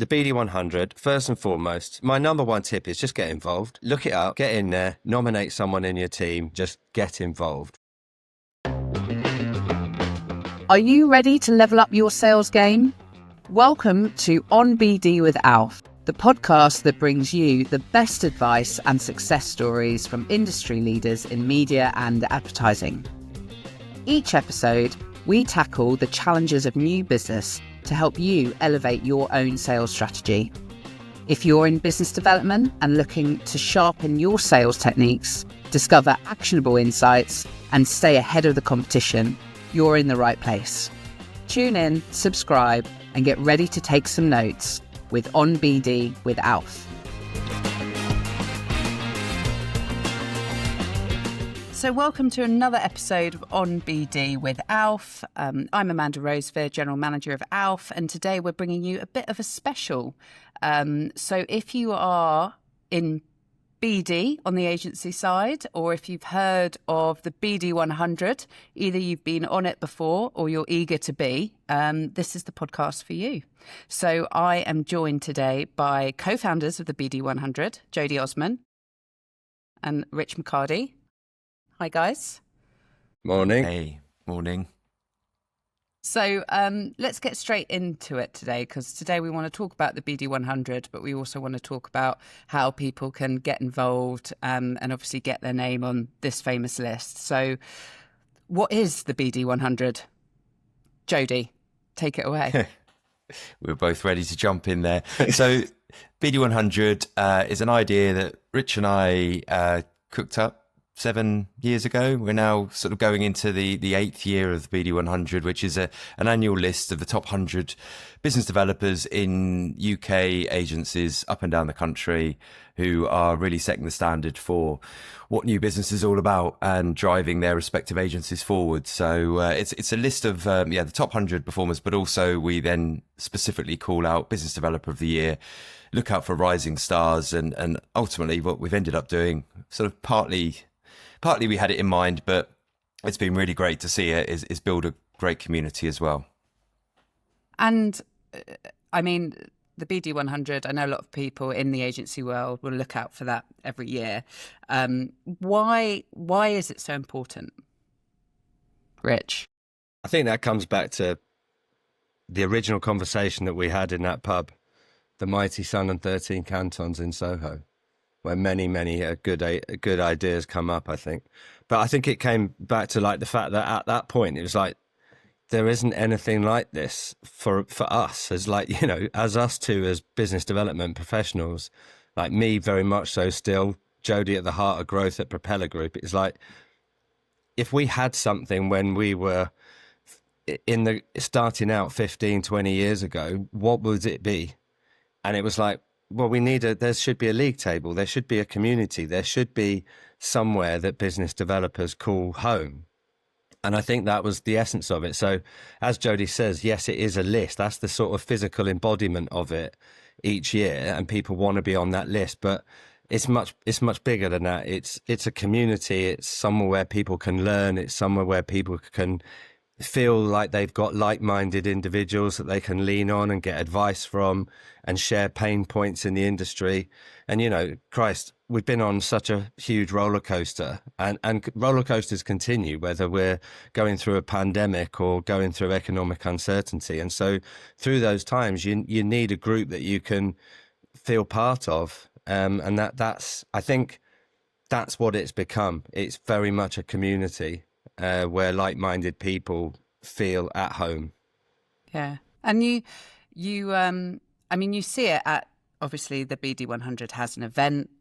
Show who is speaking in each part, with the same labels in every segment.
Speaker 1: the BD100, first and foremost, my number one tip is just get involved. Look it up, get in there, nominate someone in your team, just get involved.
Speaker 2: Are you ready to level up your sales game? Welcome to OnBD with ALF, the podcast that brings you the best advice and success stories from industry leaders in media and advertising. Each episode, we tackle the challenges of new business to help you elevate your own sales strategy. If you're in business development and looking to sharpen your sales techniques, discover actionable insights, and stay ahead of the competition, you're in the right place. Tune in, subscribe, and get ready to take some notes with OnBD with ALF. So welcome to another episode of OnBD with ALF. I'm Amanda Rosevear, General Manager of ALF, and today we're bringing you a bit of a special. So if you are in BD on the agency side, or if you've heard of the BD100, either you've been on it before or you're eager to be, this is the podcast for you. So I am joined today by co-founders of the BD100, Jody Osman and McHardy. Hi, guys.
Speaker 1: Morning.
Speaker 3: Hey, morning.
Speaker 2: So let's get straight into it today, because today we want to talk about the BD100, but we also want to talk about how people can get involved and obviously get their name on this famous list. So what is the BD100? Jody, take it away.
Speaker 3: We're both ready to jump in there. So BD100 is an idea that Rich and I cooked up 7 years ago. We're now sort of going into the 8th year of the BD100, which is an annual list of the top 100 business developers in UK agencies up and down the country who are really setting the standard for what new business is all about and driving their respective agencies forward. So it's a list of the top 100 performers, but also we then specifically call out Business Developer of the Year, look out for rising stars, and ultimately what we've ended up doing, sort of partly we had it in mind, but it's been really great to see it is build a great community as well. And
Speaker 2: I mean, the BD100, I know a lot of people in the agency world will look out for that every year. Why is it so important? Rich?
Speaker 1: I think that comes back to the original conversation that we had in that pub, the Mighty Sun and 13 Cantons in Soho, where many good ideas come up, I think. But I think it came back to like the fact that at that point, it was like, there isn't anything like this for us as like, you know, as us two as business development professionals, like me very much so still, Jody at the heart of growth at Propeller Group. It's like, if we had something when we were starting out 15, 20 years ago, what would it be? And it was like, well, there should be a league table. There should be a community. There should be somewhere that business developers call home. And I think that was the essence of it. So as Jody says, yes, it is a list. That's the sort of physical embodiment of it each year. And people want to be on that list, but it's much bigger than that. It's a community. It's somewhere where people can learn. It's somewhere where people can feel like they've got like-minded individuals that they can lean on and get advice from and share pain points in the industry. And, you know, Christ, we've been on such a huge roller coaster, and roller coasters continue, whether we're going through a pandemic or going through economic uncertainty. And so through those times, you need a group that you can feel part of. And I think that's what it's become. It's very much a community where like-minded people feel at home. Yeah.
Speaker 2: And you see it at, obviously the BD100 has an event,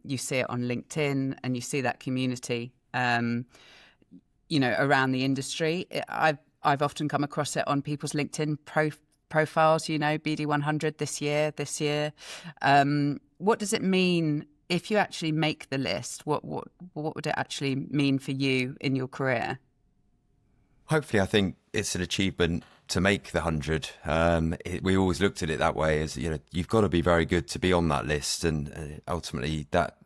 Speaker 2: you see it on LinkedIn, and you see that community, around the industry. I've often come across it on people's LinkedIn profiles, BD100 this year. What does it mean if you actually make the list? What would it actually mean for you in your career?
Speaker 3: Hopefully, I think it's an achievement to make the 100. We always looked at it that way, as you've got to be very good to be on that list, and ultimately that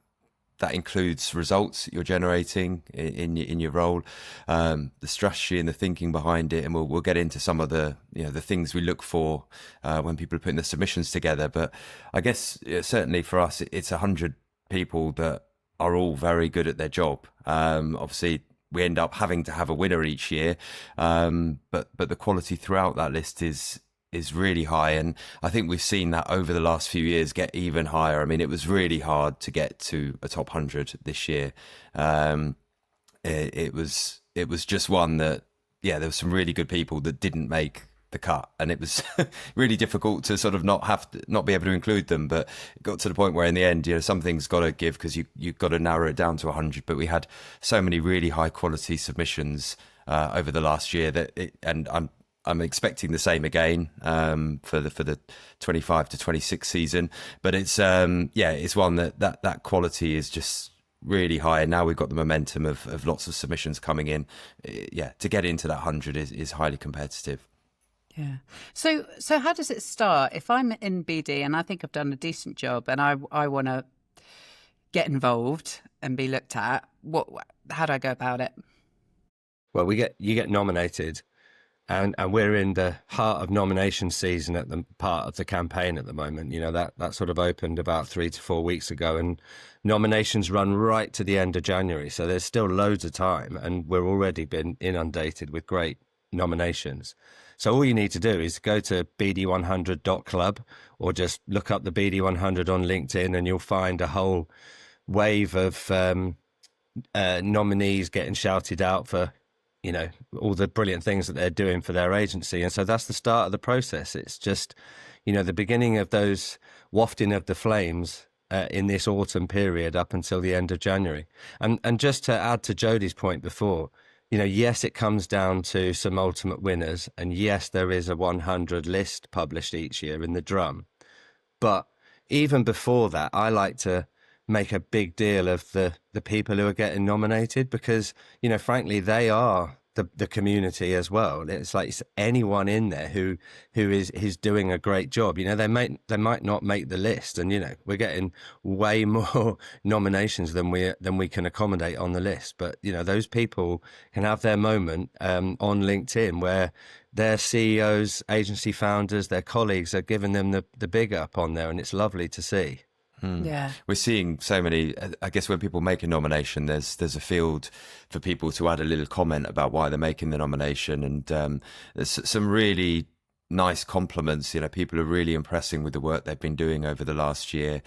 Speaker 3: that includes results that you're generating in your role, the strategy and the thinking behind it, and we'll get into some of the the things we look for when people are putting the submissions together. But I guess certainly for us, it's 100 people that are all very good at their job. Obviously, we end up having to have a winner each year, but the quality throughout that list is really high, and I think we've seen that over the last few years get even higher. I mean, it was really hard to get to a top 100 this year. It was just one that, there was some really good people that didn't make the cut, and it was really difficult to sort of not be able to include them. But it got to the point where in the end, something's got to give, because you've got to narrow it down to 100. But we had so many really high quality submissions over the last year and I'm expecting the same again for the 25 to 26 season. But it's it's one that quality is just really high, and now we've got the momentum of lots of submissions coming in. To get into that 100 is highly competitive.
Speaker 2: Yeah. So how does it start? If I'm in BD and I think I've done a decent job and I want to get involved and be looked at, how do I go about it?
Speaker 1: Well, you get nominated. And we're in the heart of nomination season at the part of the campaign at the moment. That sort of opened about 3 to 4 weeks ago, and nominations run right to the end of January. So there's still loads of time, and we're already been inundated with great nominations. So all you need to do is go to BD100.club or just look up the BD100 on LinkedIn, and you'll find a whole wave of nominees getting shouted out for all the brilliant things that they're doing for their agency. And so that's the start of the process. It's just, the beginning of those wafting of the flames in this autumn period up until the end of January. And just to add to Jody's point before, yes, it comes down to some ultimate winners. And yes, there is a 100 list published each year in the drum. But even before that, I like to make a big deal of the people who are getting nominated, because frankly they are the community as well. It's like it's anyone in there who is doing a great job. They might not make the list, and we're getting way more nominations than we can accommodate on the list. But those people can have their moment on LinkedIn where their CEOs, agency founders, their colleagues are giving them the big up on there, and it's lovely to see.
Speaker 2: Yeah,
Speaker 3: we're seeing so many. I guess when people make a nomination, there's a field for people to add a little comment about why they're making the nomination, and there's some really nice compliments. People are really impressing with the work they've been doing over the last year.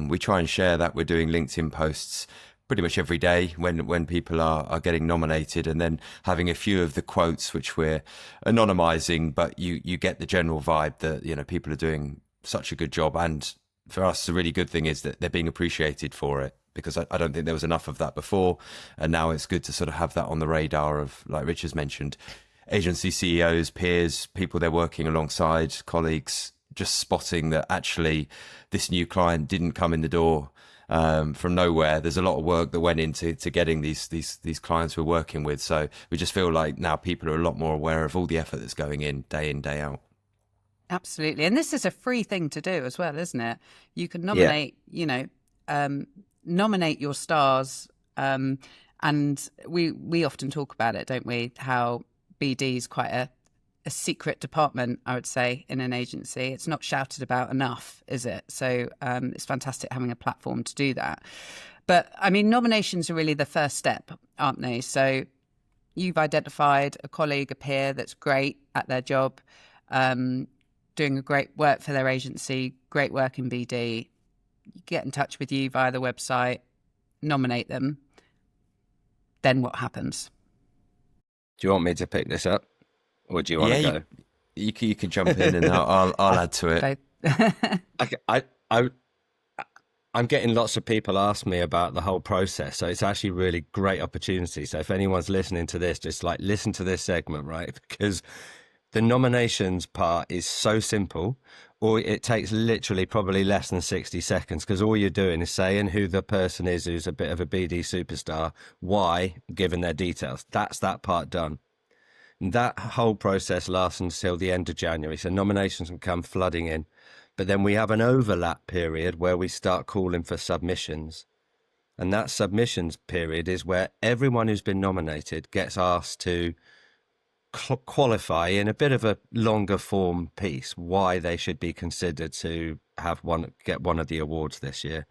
Speaker 3: We try and share that. We're doing LinkedIn posts pretty much every day when people are getting nominated, and then having a few of the quotes which we're anonymizing, but you get the general vibe that people are doing such a good job. And for us, the really good thing is that they're being appreciated for it, because I don't think there was enough of that before. And now it's good to sort of have that on the radar of, like Rich has mentioned, agency CEOs, peers, people they're working alongside, colleagues, just spotting that actually this new client didn't come in the door from nowhere. There's a lot of work that went into getting these clients we're working with. So we just feel like now people are a lot more aware of all the effort that's going in, day out.
Speaker 2: Absolutely. And this is a free thing to do as well, isn't it? You can nominate, nominate your stars. And we often talk about it, don't we? How BD is quite a secret department, I would say, in an agency. It's not shouted about enough, is it? So it's fantastic having a platform to do that. But I mean, nominations are really the first step, aren't they? So you've identified a colleague, a peer that's great at their job, doing a great work for their agency, great work in BD. Get in touch with you via the website, nominate them. Then what happens?
Speaker 1: Do you want me to pick this up, or do you want to go?
Speaker 3: You can jump in, and I'll add to it.
Speaker 1: I'm getting lots of people ask me about the whole process, so it's actually really great opportunity. So if anyone's listening to this, just listen to this segment, right? Because the nominations part is so simple, or it takes literally probably less than 60 seconds, because all you're doing is saying who the person is who's a bit of a BD superstar, why, given their details. That's that part done. And that whole process lasts until the end of January, so nominations can come flooding in. But then we have an overlap period where we start calling for submissions. And that submissions period is where everyone who's been nominated gets asked to qualify in a bit of a longer form piece why they should be considered to get one of the awards this year.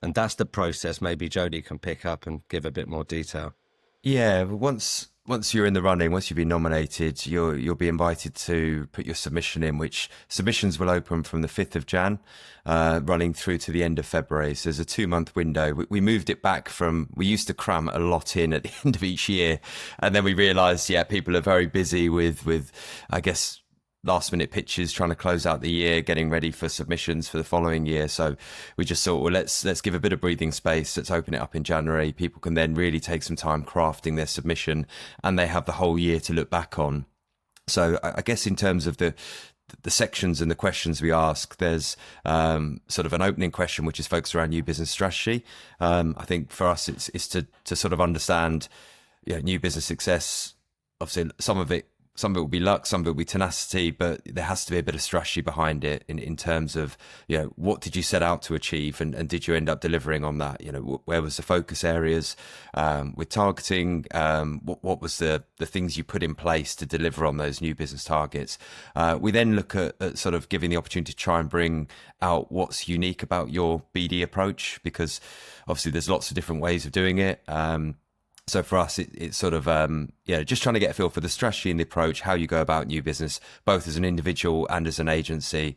Speaker 1: And that's the process. Maybe Jody can pick up and give a bit more detail.
Speaker 3: Yeah, once you're in the running, once you've been nominated, you'll be invited to put your submission in, which submissions will open from the 5th of Jan, running through to the end of February. So there's a 2-month window. We moved it back we used to cram a lot in at the end of each year. And then we realized, people are very busy with I guess, last minute pitches, trying to close out the year, getting ready for submissions for the following year. So we just thought, well, let's give a bit of breathing space. Let's open it up in January. People can then really take some time crafting their submission, and they have the whole year to look back on. So I guess in terms of the sections and the questions we ask, there's sort of an opening question which is focused around new business strategy. I think for us it's to sort of understand new business success. Obviously some of it will be luck, some of it will be tenacity, but there has to be a bit of strategy behind it in terms of, what did you set out to achieve, and did you end up delivering on that? Where was the focus areas with targeting? What was the things you put in place to deliver on those new business targets? We then look at sort of giving the opportunity to try and bring out what's unique about your BD approach, because obviously there's lots of different ways of doing it. So for us, it's sort of, just trying to get a feel for the strategy and the approach, how you go about new business, both as an individual and as an agency.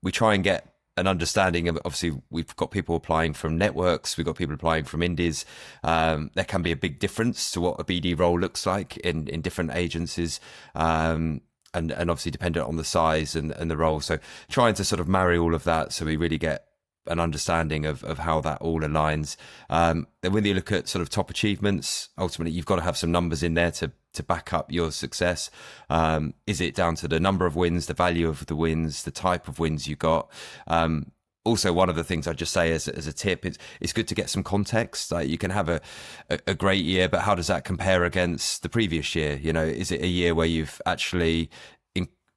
Speaker 3: We try and get an understanding of, obviously, we've got people applying from networks, we've got people applying from indies. There can be a big difference to what a BD role looks like in different agencies. And obviously dependent on the size and the role. So trying to sort of marry all of that so we really get an understanding of how that all aligns. Then when you look at sort of top achievements, ultimately you've got to have some numbers in there to back up your success. Is it down to the number of wins, the value of the wins, the type of wins you got? Also, one of the things I'd just say as a tip, it's good to get some context. Like, you can have a great year, but how does that compare against the previous year? Is it a year where you've actually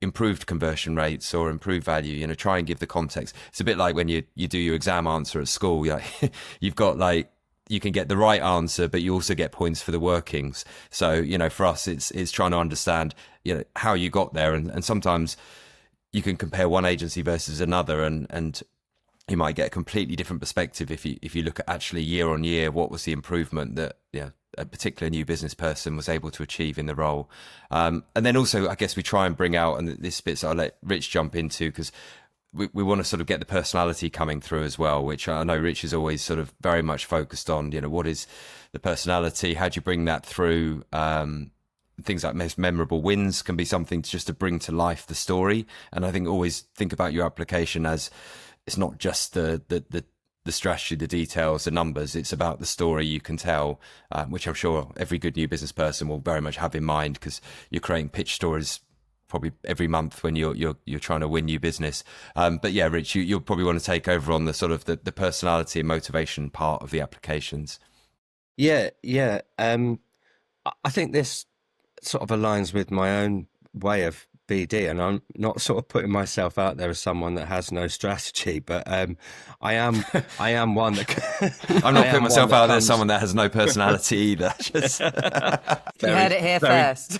Speaker 3: improved conversion rates or improved value? Try and give the context. It's a bit like when you do your exam answer at school. You've got you can get the right answer, but you also get points for the workings. So for us, it's trying to understand how you got there, and sometimes you can compare one agency versus another, and you might get a completely different perspective if you look at actually year on year, what was the improvement that a particular new business person was able to achieve in the role. And then also, I guess we try and bring out, and this bit I'll let Rich jump into, because we want to sort of get the personality coming through as well, which I know Rich is always sort of very much focused on. What is the personality? How do you bring that through? Things like most memorable wins can be something just to bring to life the story. And I think always think about your application as it's not just the strategy, the details, the numbers. It's about the story you can tell, which I'm sure every good new business person will very much have in mind, because you're creating pitch stories probably every month when you're trying to win new business. But yeah, Rich, you'll probably want to take over on the sort of the personality and motivation part of the applications.
Speaker 1: Yeah. I think this sort of aligns with my own way of BD, and I'm not sort of putting myself out there as someone that has no strategy, but I am one that
Speaker 3: I'm not putting myself out there as someone that has no personality either. Just
Speaker 2: you heard it here first.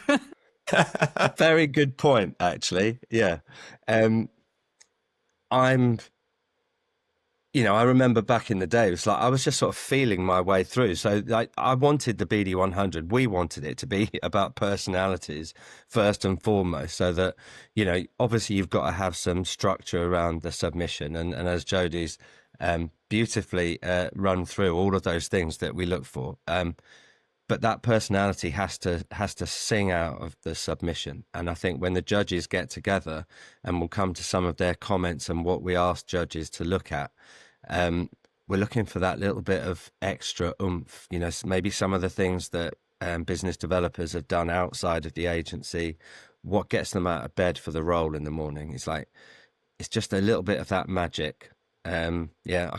Speaker 1: Very good point, actually. Yeah. I remember back in the day, it was like I was just sort of feeling my way through. So I wanted the BD100. We wanted it to be about personalities first and foremost, so that, obviously you've got to have some structure around the submission. And as Jody's beautifully run through all of those things that we look for. But that personality has to sing out of the submission. And I think when the judges get together, and we'll come to some of their comments and what we ask judges to look at, we're looking for that little bit of extra oomph, maybe some of the things that business developers have done outside of the agency, what gets them out of bed for the role in the morning. It's just a little bit of that magic. I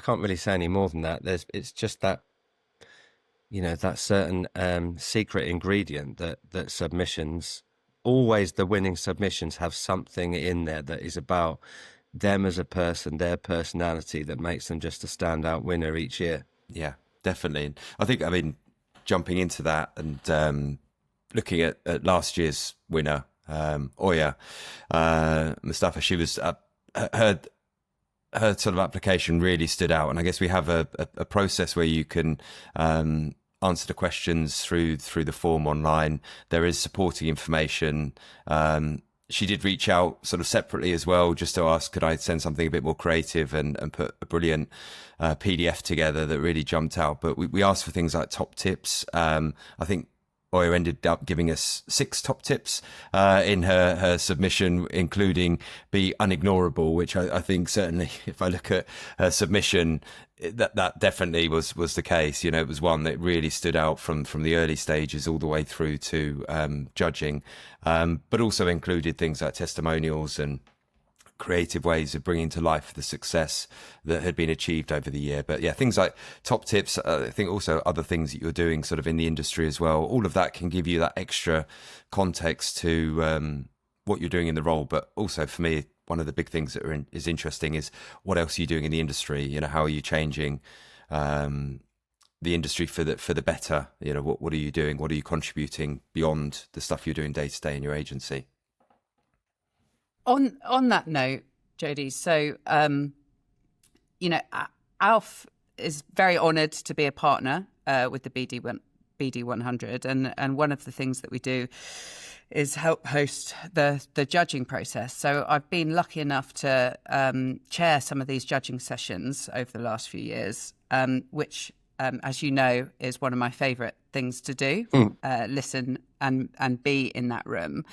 Speaker 1: can't really say any more than that. It's just that, that certain secret ingredient that submissions, always the winning submissions, have something in there that is about them as a person, their personality, that makes them just a standout winner each year.
Speaker 3: Yeah. definitely. I think, I mean, jumping into that and looking at last year's winner, Oya Mustafa, she was her sort of application really stood out, and I guess we have a process where you can answer the questions through the form online. There is supporting information. She did reach out sort of separately as well, just to ask, could I send something a bit more creative, and put a brilliant PDF together that really jumped out. But we asked for things like top tips. I think Oya ended up giving us 6 top tips in her submission, including be unignorable, which I think certainly, if I look at her submission, that definitely was the case. You know, it was one that really stood out from the early stages all the way through to judging, but also included things like testimonials and creative ways of bringing to life the success that had been achieved over the year. But yeah, things like top tips, I think also other things that you're doing sort of in the industry as well, all of that can give you that extra context to what you're doing in the role. But also for me, one of the big things that is interesting is what else are you doing in the industry? You know, how are you changing the industry for the better? You know, what are you doing? What are you contributing beyond the stuff you're doing day to day in your agency?
Speaker 2: On that note, Jody, so, you know, ALF is very honoured to be a partner with the BD100. And one of the things that we do is help host the judging process. So I've been lucky enough to chair some of these judging sessions over the last few years, which, as you know, is one of my favourite things to do, listen and be in that room.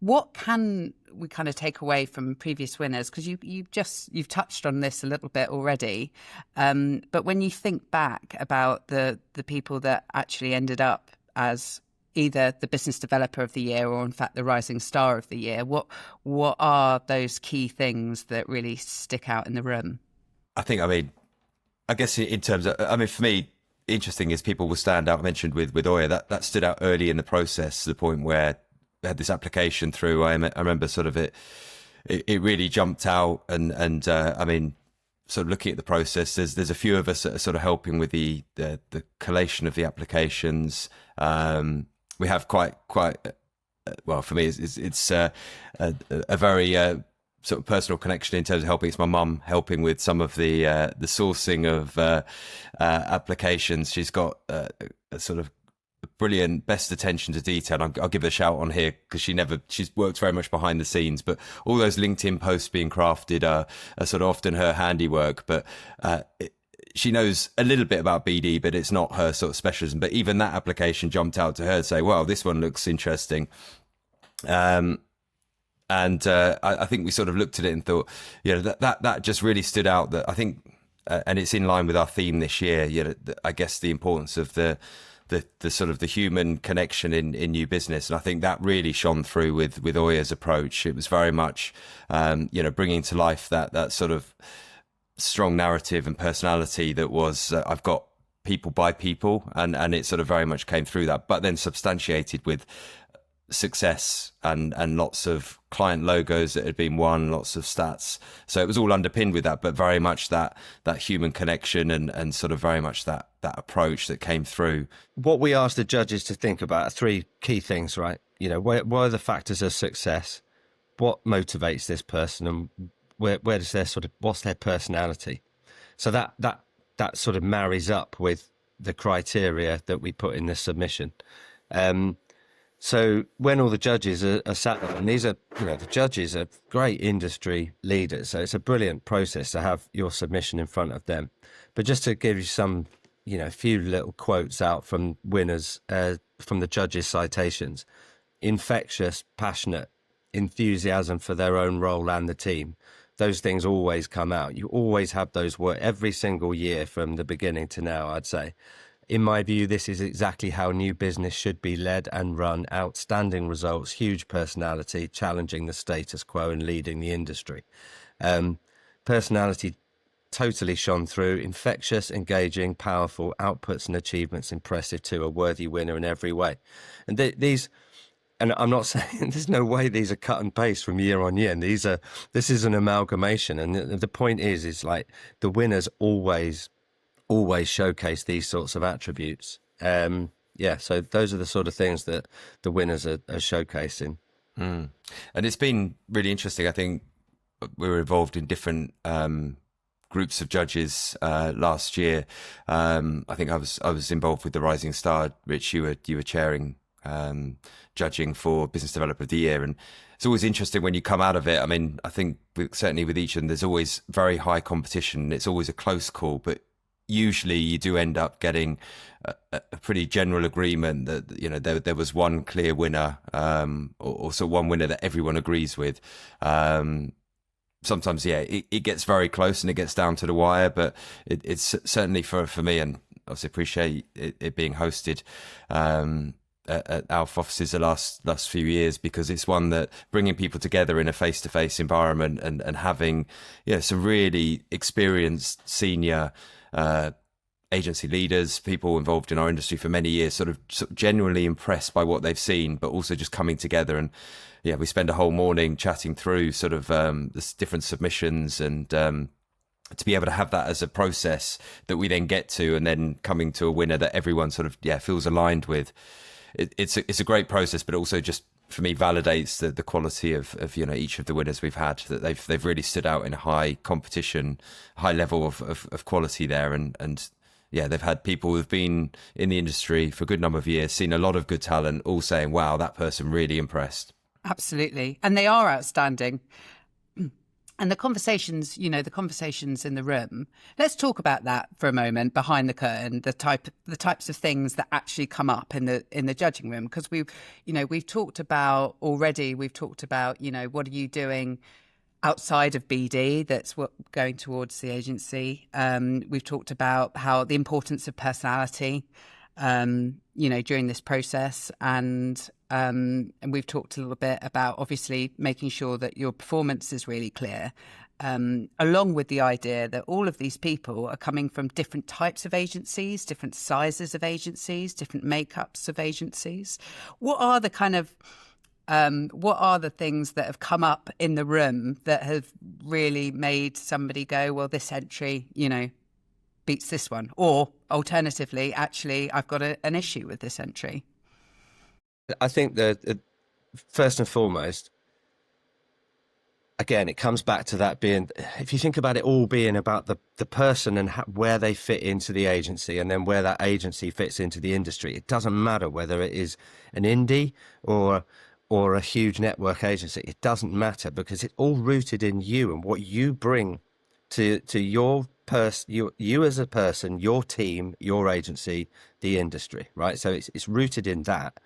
Speaker 2: What can we kind of take away from previous winners? Because you've touched on this a little bit already, but when you think back about the people that actually ended up as either the business developer of the year or in fact the rising star of the year, what are those key things that really stick out in the room?
Speaker 3: I think, I mean, I guess in terms of, I mean, for me, interesting is people will stand out. I mentioned with Oya, that stood out early in the process, to the point where they had this application through. I remember sort of it really jumped out, and I mean, sort of looking at the process, there's a few of us that are sort of helping with the collation of the applications. We have quite well, for me, it's a very sort of personal connection in terms of helping. It's my mum helping with some of the sourcing of applications. She's got a sort of brilliant, best attention to detail. I'll give her a shout on here because she's worked very much behind the scenes, but all those LinkedIn posts being crafted are sort of often her handiwork. But she knows a little bit about BD, but it's not her sort of specialism. But even that application jumped out to her to say, "Wow, this one looks interesting." And I think we sort of looked at it and thought, you know, that just really stood out. That I think, and it's in line with our theme this year. You know, I guess the importance of the sort of the human connection in new business, and I think that really shone through with Oya's approach. It was very much, you know, bringing to life that sort of strong narrative and personality that was I've got people by people, and it sort of very much came through that, but then substantiated with success and lots of client logos that had been won, lots of stats. So it was all underpinned with that, but very much that human connection and sort of very much that approach that came through.
Speaker 1: What we asked the judges to think about are 3 key things, right? You know, what are the factors of success? What motivates this person, and where does their sort of, what's their personality? So that sort of marries up with the criteria that we put in the submission. So when all the judges are sat there, and these are, you know, the judges are great industry leaders, so it's a brilliant process to have your submission in front of them. But just to give you some, you know, a few little quotes out from winners, from the judges' citations: infectious, passionate, enthusiasm for their own role and the team. Those things always come out. You always have those words every single year from the beginning to now, I'd say. In my view, this is exactly how new business should be led and run. Outstanding results, huge personality, challenging the status quo and leading the industry. Personality totally shone through. Infectious, engaging, powerful, outputs and achievements impressive too, a worthy winner in every way. And these, and I'm not saying there's no way these are cut and paste from year on year. And this is an amalgamation. And the point is like the winners always always showcase these sorts of attributes. So those are the sort of things that the winners are showcasing.
Speaker 3: And it's been really interesting. I think we were involved in different groups of judges last year. I think I was involved with the Rising Star. Rich, you were chairing, judging for Business Developer of the Year, and it's always interesting when you come out of it. I mean, I think certainly with each of them, there's always very high competition. It's always a close call, but usually you do end up getting a pretty general agreement that, you know, there was one clear winner, or so one winner that everyone agrees with. Sometimes, it gets very close and it gets down to the wire, but it's certainly for me, and obviously appreciate it being hosted at ALF offices the last few years, because it's one that bringing people together in a face-to-face environment and having, some really experienced senior agency leaders, people involved in our industry for many years, sort of genuinely impressed by what they've seen, but also just coming together. And we spend a whole morning chatting through sort of the different submissions, and to be able to have that as a process that we then get to, and then coming to a winner that everyone sort of feels aligned with. It's a great process, but also just for me validates the quality of each of the winners we've had, that they've really stood out in a high competition, high level of quality there, and they've had people who've been in the industry for a good number of years, seen a lot of good talent, all saying, wow, that person really impressed.
Speaker 2: Absolutely. And they are outstanding. And the conversations in the room, let's talk about that for a moment, behind the curtain, the types of things that actually come up in the judging room. Because we've talked about already, what are you doing outside of BD that's what going towards the agency. We've talked about how the importance of personality, during this process, and we've talked a little bit about obviously making sure that your performance is really clear, along with the idea that all of these people are coming from different types of agencies, different sizes of agencies, different makeups of agencies. What are the things that have come up in the room that have really made somebody go, well, this entry, beats this one? Or alternatively, actually, I've got an issue with this entry.
Speaker 1: I think that first and foremost, again, it comes back to that being, if you think about it all being about the person and where they fit into the agency, and then where that agency fits into the industry. It doesn't matter whether it is an indie or a huge network agency. It doesn't matter, because it's all rooted in you and what you bring to your you as a person, your team, your agency, the industry, right? So it's rooted in that.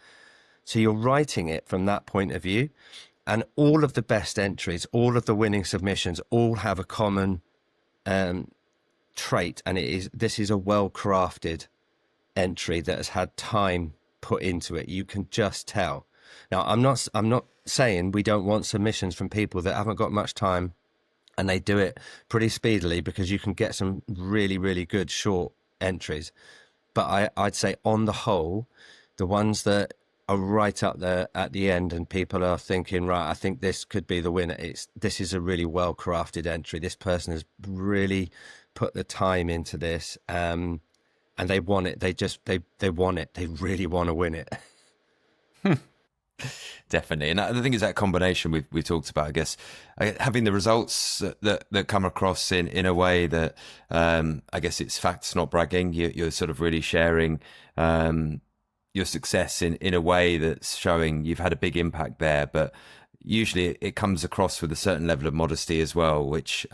Speaker 1: So you're writing it from that point of view, and all of the best entries, all of the winning submissions, all have a common trait, and this is a well-crafted entry that has had time put into it. You can just tell. Now, I'm not saying we don't want submissions from people that haven't got much time, and they do it pretty speedily, because you can get some really, really good short entries. But I'd say on the whole, the ones that are right up there at the end and people are thinking, right, I think this could be the winner, this is a really well crafted entry. This person has really put the time into this, and they want it. They want it. They really want to win it.
Speaker 3: Definitely. And I think it's that combination we've talked about, I guess, having the results that come across in a way that, I guess it's facts, not bragging. You're sort of really sharing your success in a way that's showing you've had a big impact there. But usually it comes across with a certain level of modesty as well, which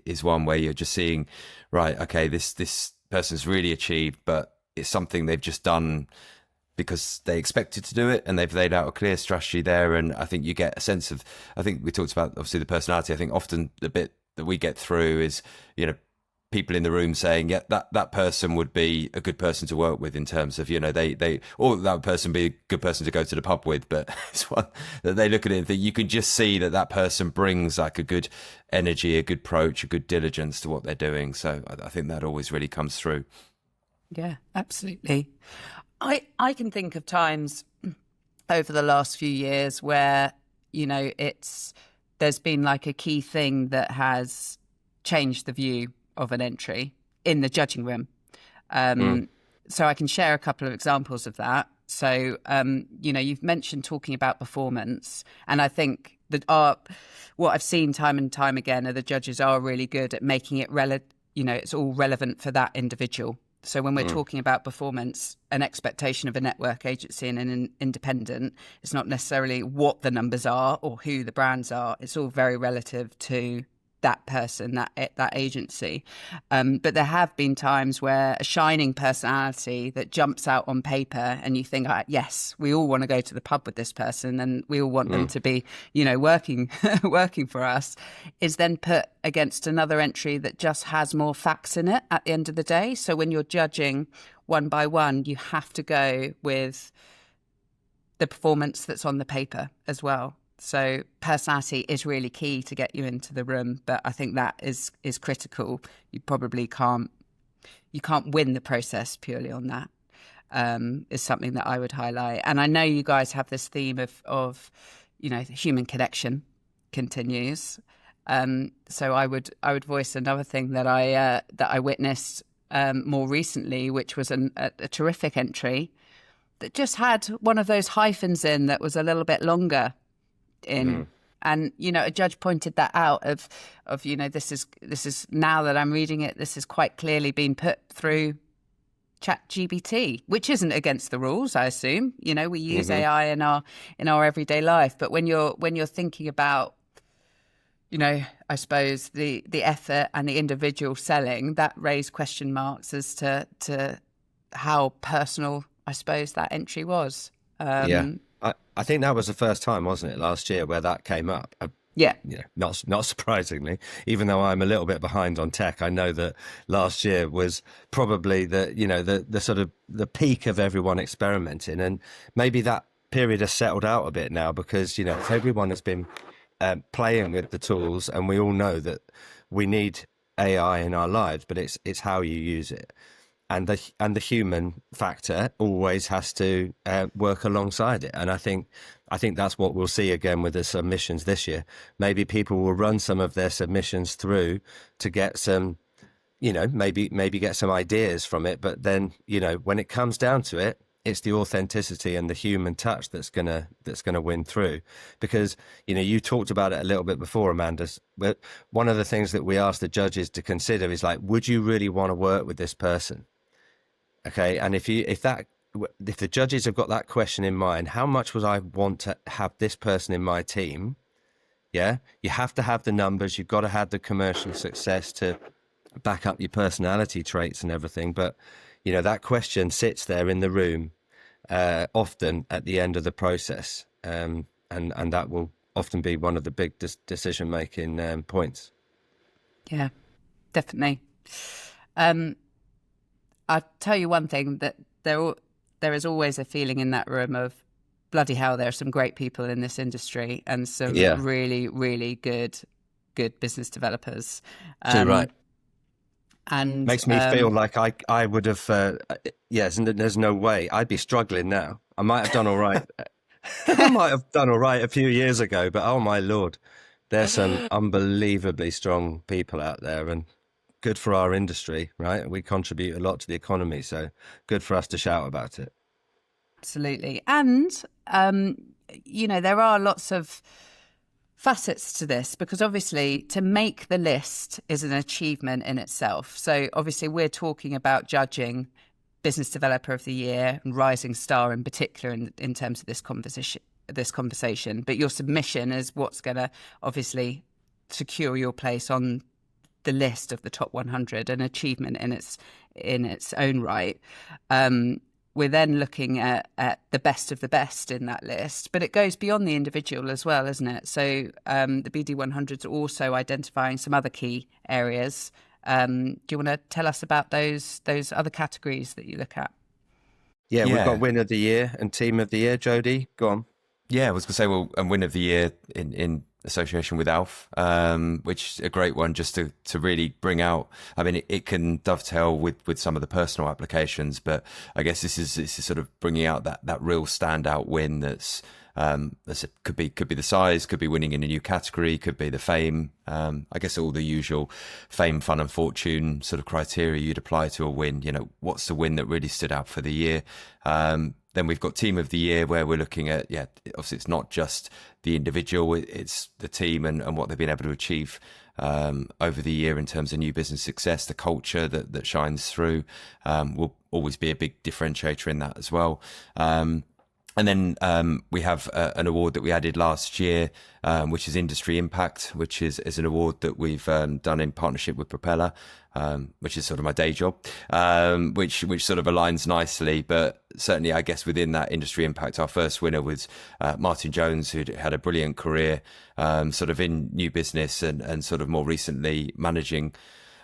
Speaker 3: is one where you're just seeing, right, okay, this person's really achieved, but it's something they've just done because they expected to do it, and they've laid out a clear strategy there. And I think you get a sense of, I think we talked about obviously the personality. I think often the bit that we get through is, people in the room saying, yeah, that person would be a good person to work with, in terms of, they or that person be a good person to go to the pub with. But it's one that they look at it and think, you can just see that person brings like a good energy, a good approach, a good diligence to what they're doing. So I think that always really comes through.
Speaker 2: Yeah, absolutely. I can think of times over the last few years where, there's been like a key thing that has changed the view of an entry in the judging room. So I can share a couple of examples of that. So, you've mentioned talking about performance, and I think that what I've seen time and time again are the judges are really good at making it it's all relevant for that individual. So when we're talking about performance, an expectation of a network agency and an independent, it's not necessarily what the numbers are or who the brands are. It's all very relative to that person, that agency. But there have been times where a shining personality that jumps out on paper and you think, yes, we all want to go to the pub with this person and we all want them to be, working for us, is then put against another entry that just has more facts in it at the end of the day. So when you're judging one by one, you have to go with the performance that's on the paper as well. So personality is really key to get you into the room, but I think that is critical. You probably can't win the process purely on that. Is something that I would highlight. And I know you guys have this theme of the human connection continues. So I would voice another thing that I witnessed more recently, which was a terrific entry that just had one of those hyphens in that was a little bit longer in. And a judge pointed that out of this is now that I'm reading it, this is quite clearly been put through ChatGPT, which isn't against the rules, I assume. We use AI in our everyday life, but when you're thinking about I suppose the effort and the individual selling, that raised question marks as to how personal I suppose that entry was.
Speaker 1: I think that was the first time, wasn't it, last year, where that came up? Not surprisingly, even though I'm a little bit behind on tech, I know that last year was probably the sort of the peak of everyone experimenting, and maybe that period has settled out a bit now because everyone has been playing with the tools, and we all know that we need AI in our lives, but it's how you use it. And the human factor always has to work alongside it. And I think that's what we'll see again with the submissions this year. Maybe people will run some of their submissions through to get some, maybe get some ideas from it. But then, when it comes down to it, it's the authenticity and the human touch that's gonna win through. Because you talked about it a little bit before, Amanda. But one of the things that we ask the judges to consider is like, would you really want to work with this person? Okay, and if the judges have got that question in mind, how much would I want to have this person in my team? Yeah, you have to have the numbers. You've got to have the commercial success to back up your personality traits and everything. But that question sits there in the room often at the end of the process, and that will often be one of the big decision making points.
Speaker 2: Yeah, definitely. I'll tell you one thing, that there is always a feeling in that room of bloody hell, there are some great people in this industry and some really, really good business developers.
Speaker 1: Too right.
Speaker 2: And
Speaker 1: makes me feel like I would have, there's no way. I'd be struggling now. I might have done all right. I might have done all right a few years ago, but oh my Lord, there's some unbelievably strong people out there, and good for our industry, right? We contribute a lot to the economy, so good for us to shout about it.
Speaker 2: Absolutely. And, there are lots of facets to this, because obviously to make the list is an achievement in itself. So obviously we're talking about judging Business Developer of the Year and Rising Star in particular in terms of this conversation. But your submission is what's going to obviously secure your place on the list of the top 100, an achievement in its own right. We're then looking at the best of the best in that list, but it goes beyond the individual as well, isn't it? So the BD100 are also identifying some other key areas. Do you want to tell us about those other categories that you look at?
Speaker 1: Yeah, we've got Win of the Year and Team of the Year. Jody, go on.
Speaker 3: Yeah, I was going to say, well, and Win of the Year in association with ALF, which is a great one just to really bring out. I mean, it can dovetail with some of the personal applications, but I guess this is sort of bringing out that real standout win that's Could be the size, could be winning in a new category, could be the fame. I guess all the usual fame, fun, and fortune sort of criteria you'd apply to a win. What's the win that really stood out for the year? Then we've got team of the year, where we're looking at, obviously it's not just the individual, it's the team and what they've been able to achieve over the year in terms of new business success. The culture that shines through will always be a big differentiator in that as well. And then we have an award that we added last year, which is Industry Impact, which is an award that we've done in partnership with Propeller, which is sort of my day job, which sort of aligns nicely. But certainly, I guess within that Industry Impact, our first winner was Martin Jones, who'd had a brilliant career sort of in new business and sort of more recently managing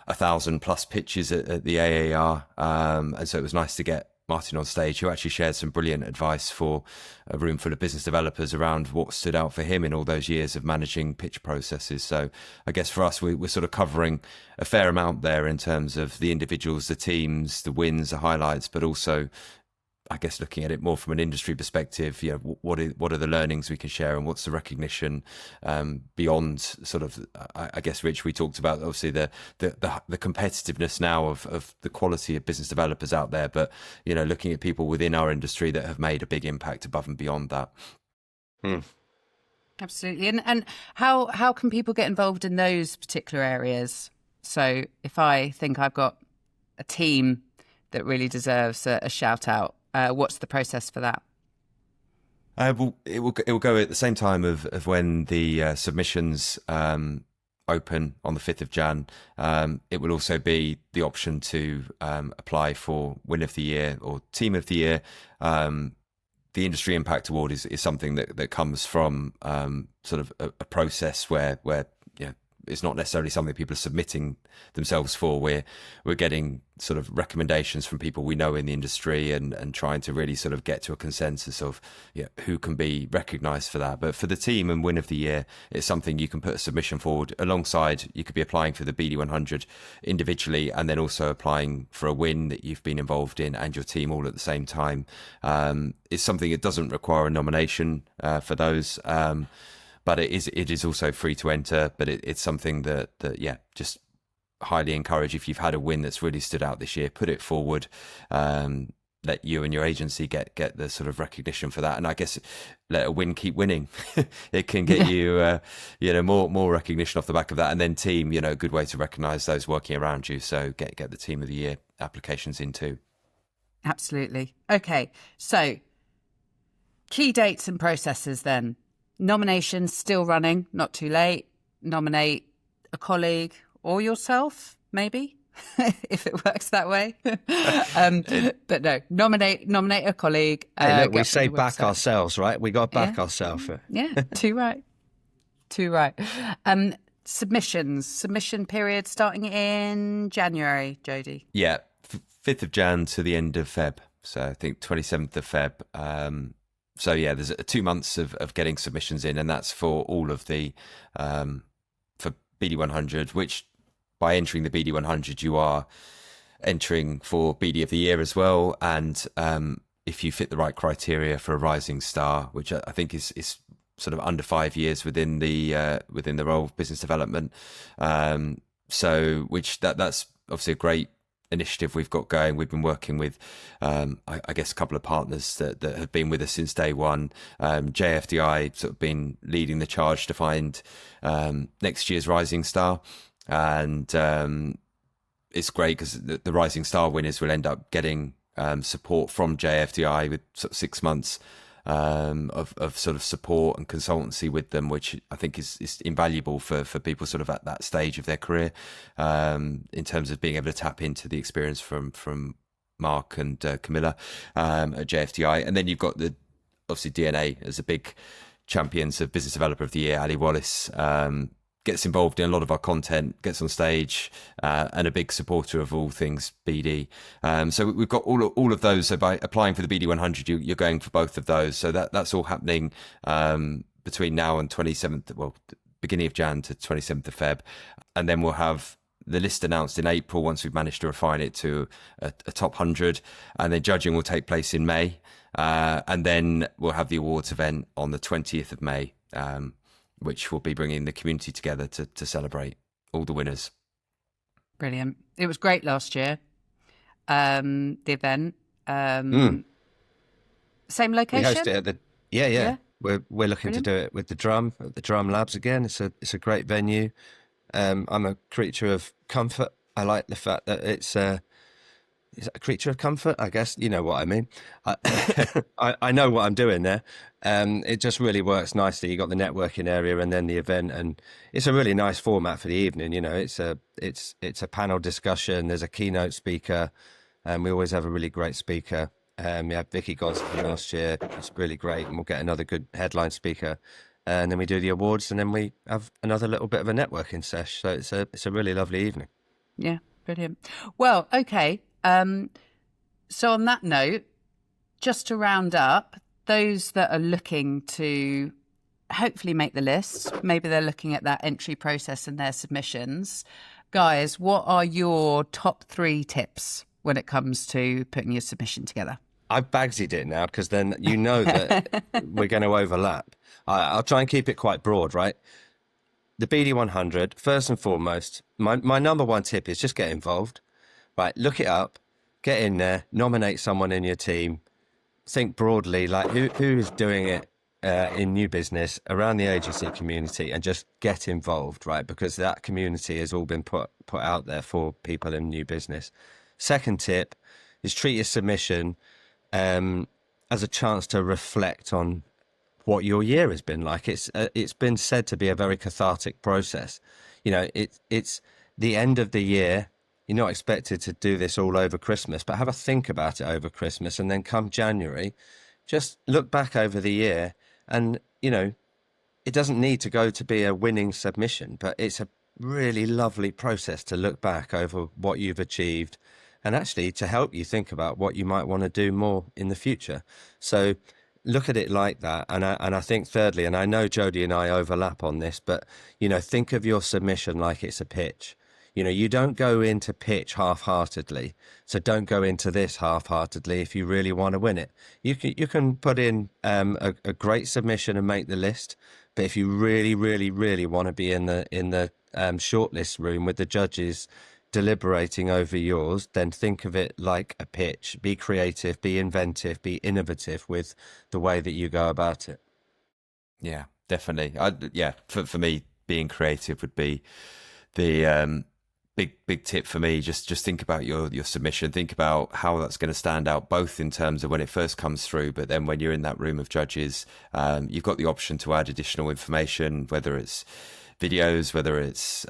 Speaker 3: 1,000+ pitches at the AAR. And so it was nice to get Martin on stage, who actually shared some brilliant advice for a room full of business developers around what stood out for him in all those years of managing pitch processes. So I guess for us, we're sort of covering a fair amount there in terms of the individuals, the teams, the wins, the highlights, but also, I guess, looking at it more from an industry perspective, what are the learnings we can share, and what's the recognition beyond sort of, I guess, Rich, we talked about obviously the competitiveness now of the quality of business developers out there, but looking at people within our industry that have made a big impact above and beyond that.
Speaker 2: Absolutely. And how can people get involved in those particular areas? So if I think I've got a team that really deserves a shout out, what's the process for that?
Speaker 3: Well, it will go at the same time of when the submissions open on the 5th of Jan. It will also be the option to apply for Win of the Year or Team of the Year. The Industry Impact Award is something that comes from sort of a process where it's not necessarily something people are submitting themselves for. We're getting sort of recommendations from people we know in the industry and trying to really sort of get to a consensus of who can be recognised for that. But for the team and Win of the Year, it's something you can put a submission forward alongside. You could be applying for the BD100 individually and then also applying for a win that you've been involved in and your team all at the same time. It's something that doesn't require a nomination for those. But it is also free to enter. But it's something that just highly encourage. If you've had a win that's really stood out this year, put it forward. Let you and your agency get the sort of recognition for that. And I guess let a win keep winning. It can get you more recognition off the back of that. And then team, a good way to recognise those working around you. So get the Team of the Year applications in too.
Speaker 2: Absolutely. Okay, so key dates and processes then. Nominations still running, not too late. Nominate a colleague or yourself, maybe, if it works that way. But no, nominate a colleague.
Speaker 1: Hey, look, we say back ourselves, right? We got to back ourselves.
Speaker 2: Yeah, too right. Submission period starting in January, Jody.
Speaker 3: Yeah, 5th of Jan to the end of Feb. So I think 27th of Feb. So yeah, there's 2 months of getting submissions in, and that's for all of the for BD100. Which by entering the BD100, you are entering for BD of the Year as well. And if you fit the right criteria for a rising star, which I think is sort of under 5 years within the role of business development. So which that's obviously a great initiative we've got going. We've been working with I guess a couple of partners that have been with us since day one. JFDI sort of been leading the charge to find next year's rising star, and it's great because the rising star winners will end up getting support from JFDI with sort of 6 months of sort of support and consultancy with them, which I think is invaluable for people sort of at that stage of their career, in terms of being able to tap into the experience from Mark and Camilla at JFDI. And then you've got obviously DNA as a big champions of Business Developer of the Year. Ali Wallace gets involved in a lot of our content, gets on stage, and a big supporter of all things BD. So we've got all of those. So by applying for the BD100, you're going for both of those. So that's all happening between now and 27th, well, beginning of Jan to 27th of Feb. And then we'll have the list announced in April once we've managed to refine it to a top 100. And then judging will take place in May. And then we'll have the awards event on the 20th of May, which will be bringing the community together to celebrate all the winners.
Speaker 2: Brilliant. It was great last year, the event. Same location?
Speaker 1: We host it at the yeah. We're looking
Speaker 2: Brilliant.
Speaker 1: to do it with the Drum at the Drum Labs again. It's a great venue. I'm a creature of comfort. I like the fact that it's a creature of comfort, I guess. You know what I mean. I know what I'm doing there. It just really works nicely. You got the networking area and then the event, and it's a really nice format for the evening. You know, it's a panel discussion. There's a keynote speaker, and we always have a really great speaker. We had Vicky Gosling last year. It's really great, and we'll get another good headline speaker. And then we do the awards, and then we have another little bit of a networking sesh. So it's a really lovely evening.
Speaker 2: Yeah, brilliant. Well, okay. So on that note, just to round up, those that are looking to hopefully make the list, maybe they're looking at that entry process and their submissions. Guys, what are your top 3 tips when it comes to putting your submission together?
Speaker 1: I've Bagsied it now because then you know that we're going to overlap. I'll try and keep it quite broad, right? The BD100, first and foremost, my number 1 tip is just get involved. Right, look it up, get in there, nominate someone in your team, think broadly, like who is doing it in new business around the agency community, and just get involved, right? Because that community has all been put out there for people in new business. Second tip is treat your submission as a chance to reflect on what your year has been like. It's been said to be a very cathartic process. You know, it's the end of the year. You're not expected to do this all over Christmas, but have a think about it over Christmas, and then come January, just look back over the year. And, you know, it doesn't need to go to be a winning submission, but it's a really lovely process to look back over what you've achieved and actually to help you think about what you might want to do more in the future. So look at it like that. And I think thirdly, and I know Jody and I overlap on this, but, you know, think of your submission like it's a pitch. You know, you don't go into pitch half-heartedly. So don't go into this half-heartedly if you really want to win it. You can put in a great submission and make the list. But if you really, really, really want to be in the shortlist room with the judges deliberating over yours, then think of it like a pitch. Be creative, be inventive, be innovative with the way that you go about it.
Speaker 3: Yeah, definitely. For me, being creative would be the big tip for me. Just think about your submission. Think about how that's going to stand out, both in terms of when it first comes through, but then when you're in that room of judges, you've got the option to add additional information, whether it's videos, whether it's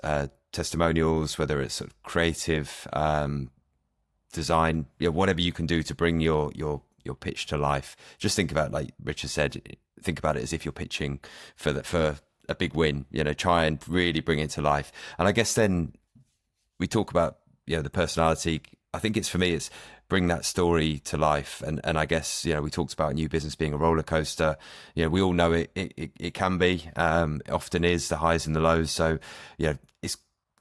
Speaker 3: testimonials, whether it's sort of creative design, whatever you can do to bring your pitch to life. Just think about, like Richard said, think about it as if you're pitching for a big win. Try and really bring it to life. And I guess then we talk about the personality. I think it's bring that story to life. And I guess we talked about new business being a roller coaster. We all know it can be, it often is, the highs and the lows. So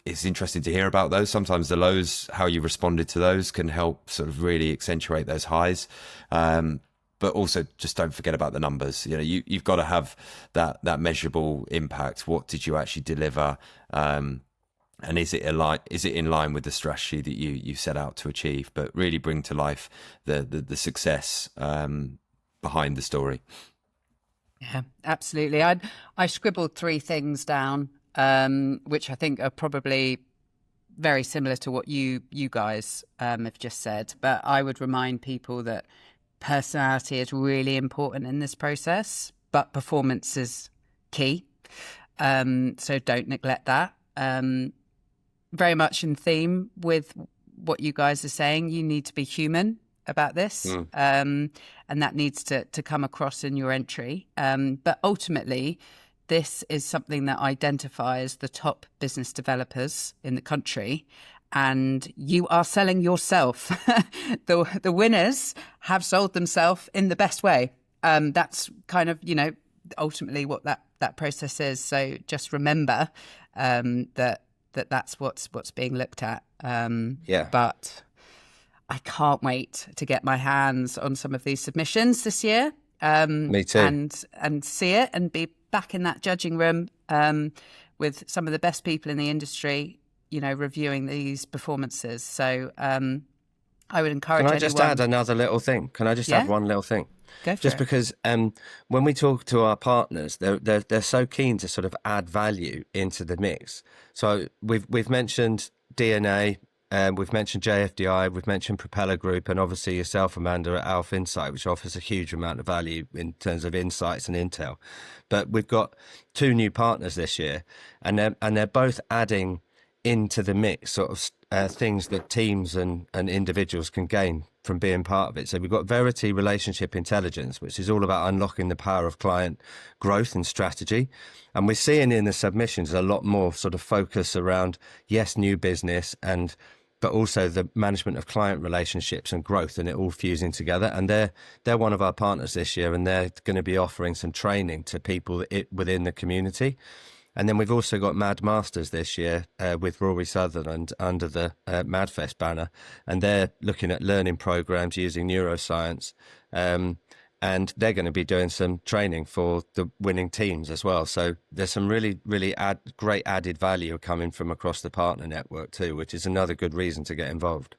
Speaker 3: it's interesting to hear about those. Sometimes the lows, how you responded to those, can help sort of really accentuate those highs. But also just don't forget about the numbers. You've got to have that measurable impact. What did you actually deliver? And is it in line with the strategy that you set out to achieve? But really bring to life the success behind the story.
Speaker 2: Yeah, absolutely. I scribbled 3 things down, which I think are probably very similar to what you guys have just said. But I would remind people that personality is really important in this process, but performance is key. So don't neglect that. Very much in theme with what you guys are saying. You need to be human about this, and that needs to come across in your entry. But ultimately, this is something that identifies the top business developers in the country, and you are selling yourself. The winners have sold themselves in the best way. That's kind of, ultimately what that process is. So just remember that's what's being looked at.
Speaker 1: Yeah.
Speaker 2: But I can't wait to get my hands on some of these submissions this year.
Speaker 1: Me too.
Speaker 2: And see it and be back in that judging room with some of the best people in the industry, reviewing these performances. So I would encourage
Speaker 1: Can I just add another little thing? Can I just add one little thing?
Speaker 2: Go for
Speaker 1: just
Speaker 2: it.
Speaker 1: Because when we talk to our partners, they're so keen to sort of add value into the mix. So we've mentioned DNA, we've mentioned JFDI, we've mentioned Propeller Group, and obviously yourself, Amanda, at ALF Insight, which offers a huge amount of value in terms of insights and intel. But we've got 2 new partners this year, and they're both adding into the mix sort of things that teams and individuals can gain from being part of it. So we've got Verity Relationship Intelligence, which is all about unlocking the power of client growth and strategy. And we're seeing in the submissions a lot more sort of focus around, yes, new business, but also the management of client relationships and growth, and it all fusing together. And they're one of our partners this year, and they're going to be offering some training to people within the community. And then we've also got Mad Masters this year with Rory Sutherland under the MadFest banner. And they're looking at learning programs using neuroscience. And they're going to be doing some training for the winning teams as well. So there's some really, really great added value coming from across the partner network too, which is another good reason to get involved.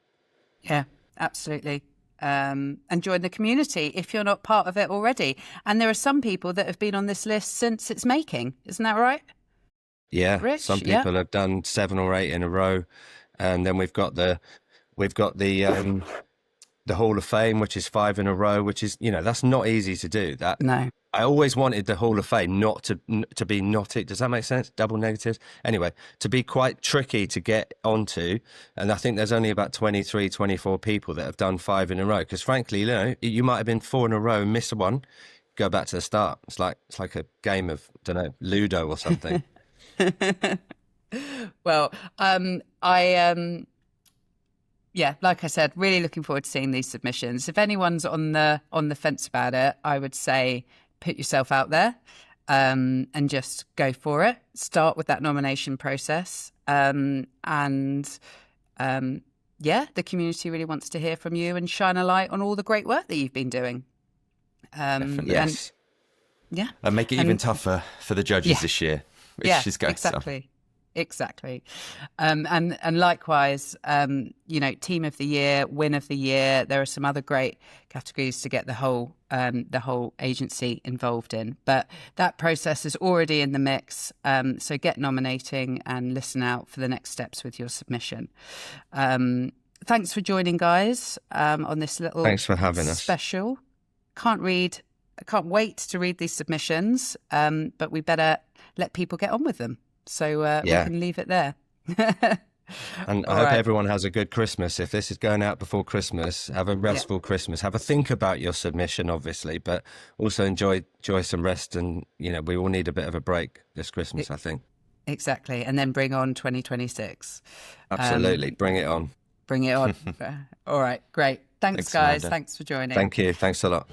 Speaker 2: Yeah, absolutely. And join the community if you're not part of it already. And there are some people that have been on this list since its making. Isn't that right?
Speaker 1: Yeah,
Speaker 2: Rich,
Speaker 1: some people have done 7 or 8 in a row, and then we've got the Hall of Fame, which is 5 in a row, which is that's not easy to do. That
Speaker 2: No,
Speaker 1: I always wanted the Hall of Fame not to be knotted. Does that make sense? Double negatives. Anyway, to be quite tricky to get onto, and I think there's only about 23, 24 people that have done 5 in a row. Because frankly, you might have been 4 in a row and miss one. Go back to the start. It's like a game of Ludo or something.
Speaker 2: Well, like I said, really looking forward to seeing these submissions. If anyone's on the fence about it, I would say put yourself out there and just go for it. Start with that nomination process. The community really wants to hear from you and shine a light on all the great work that you've been doing.
Speaker 1: Yes.
Speaker 3: And make it even tougher for the judges this year. Which is great stuff.
Speaker 2: Exactly. And likewise, team of the year, win of the year. There are some other great categories to get the whole agency involved in. But that process is already in the mix. So get nominating and listen out for the next steps with your submission. Thanks for joining, guys, on this little
Speaker 1: Thanks for having us.
Speaker 2: Special. I can't wait to read these submissions, but we better let people get on with them. So we can leave it there.
Speaker 1: And I hope everyone has a good Christmas. If this is going out before Christmas, have a restful Christmas. Have a think about your submission, obviously, but also enjoy some rest. And, we all need a bit of a break this Christmas, I think.
Speaker 2: Exactly. And then bring on 2026.
Speaker 1: Absolutely. Bring it on.
Speaker 2: Bring it on. All right. Great. Thanks, guys.
Speaker 3: Amanda.
Speaker 2: Thanks for joining.
Speaker 1: Thank you. Thanks a lot.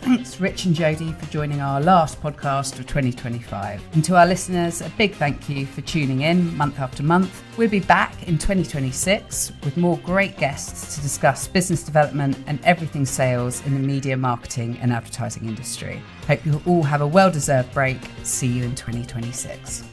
Speaker 2: Thanks, Rich and Jody, for joining our last podcast of 2025. And to our listeners, a big thank you for tuning in month after month. We'll be back in 2026 with more great guests to discuss business development and everything sales in the media, marketing and advertising industry. Hope you all have a well-deserved break. See you in 2026.